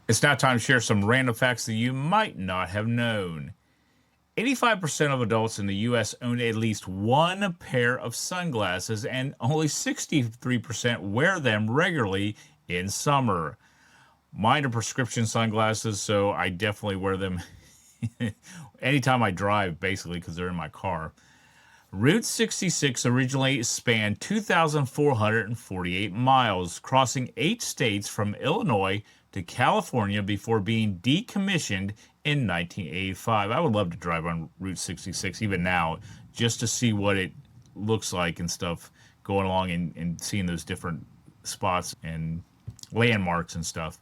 It's now time to share some random facts that you might not have known. 85% of adults in the US own at least one pair of sunglasses, and only 63% wear them regularly in summer. Mine are prescription sunglasses, so I definitely wear them anytime I drive, basically, because they're in my car. Route 66 originally spanned 2,448 miles, crossing 8 states from Illinois to California before being decommissioned in 1985. I would love to drive on Route 66 even now, just to see what it looks like and stuff, going along and seeing those different spots and landmarks and stuff.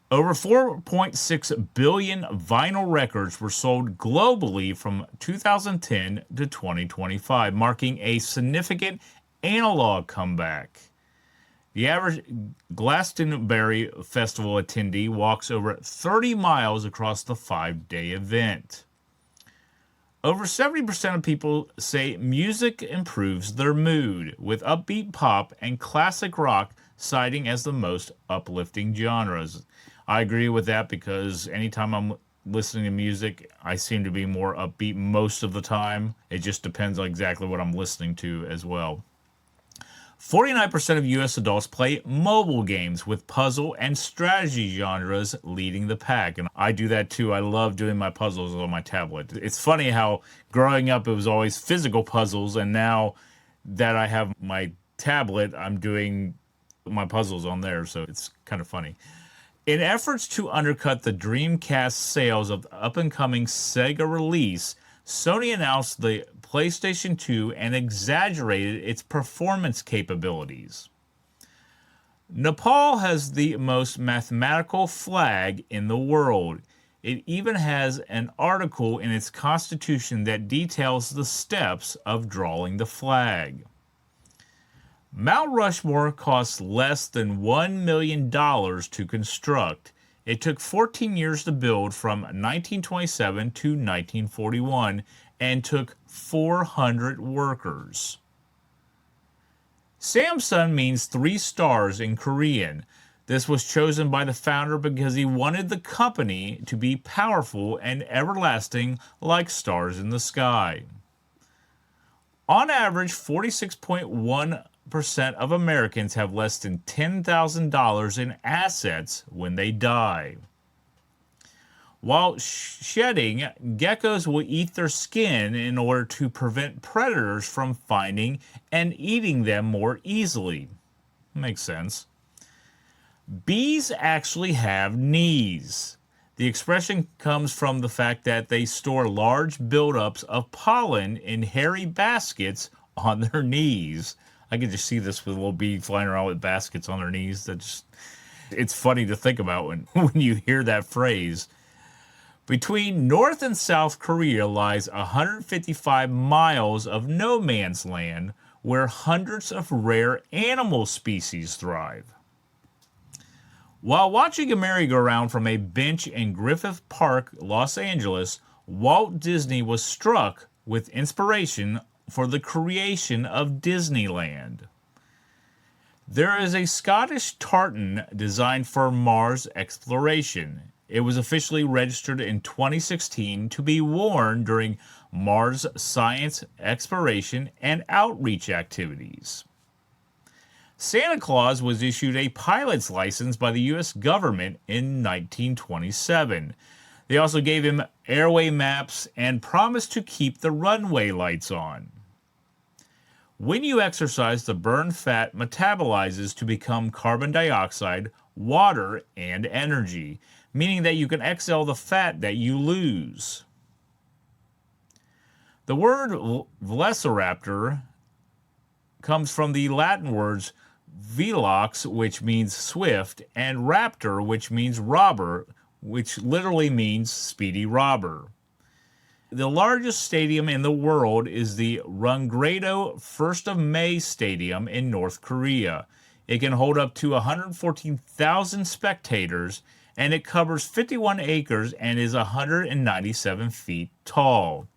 Over 4.6 billion vinyl records were sold globally from 2010 to 2025, marking a significant analog comeback. The average Glastonbury Festival attendee walks over 30 miles across the 5-day event. Over 70% of people say music improves their mood, with upbeat pop and classic rock citing as the most uplifting genres. I agree with that because anytime I'm listening to music, I seem to be more upbeat most of the time. It just depends on exactly what I'm listening to as well. 49% of US adults play mobile games, with puzzle and strategy genres leading the pack. And I do that too. I love doing my puzzles on my tablet. It's funny how growing up it was always physical puzzles, and now that I have my tablet, I'm doing my puzzles on there. So it's kind of funny. In efforts to undercut the Dreamcast sales of the up-and-coming Sega release, Sony announced the PlayStation 2 and exaggerated its performance capabilities. Nepal has the most mathematical flag in the world. It even has an article in its constitution that details the steps of drawing the flag. Mount Rushmore cost less than $1 million to construct. It took 14 years to build from 1927 to 1941 and took 400 workers. Samsung means 3 stars in Korean. This was chosen by the founder because he wanted the company to be powerful and everlasting like stars in the sky. On average, 46.1% of Americans have less than $10,000 in assets when they die. While shedding, geckos will eat their skin in order to prevent predators from finding and eating them more easily. Makes sense. Bees actually have knees. The expression comes from the fact that they store large buildups of pollen in hairy baskets on their knees. I can just see this with a little bee flying around with baskets on their knees. It's funny to think about when you hear that phrase. Between North and South Korea lies 155 miles of no man's land where hundreds of rare animal species thrive. While watching a merry-go-round from a bench in Griffith Park, Los Angeles, Walt Disney was struck with inspiration for the creation of Disneyland. There is a Scottish tartan designed for Mars exploration. It was officially registered in 2016 to be worn during Mars science exploration and outreach activities. Santa Claus was issued a pilot's license by the U.S. government in 1927. They also gave him airway maps and promised to keep the runway lights on. When you exercise, the burned fat metabolizes to become carbon dioxide, water, and energy, meaning that you can exhale the fat that you lose. The word velociraptor comes from the Latin words velox, which means swift, and raptor, which means robber, which literally means speedy robber. The largest stadium in the world is the Rungredo 1st of May Stadium in North Korea. It can hold up to 114,000 spectators, and it covers 51 acres and is 197 feet tall.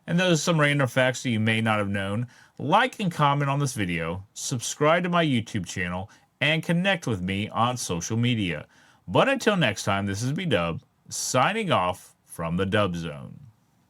And those are some random facts that you may not have known. Like and comment on this video, subscribe to my YouTube channel, and connect with me on social media. But until next time, this is B Dub signing off from the Dub Zone.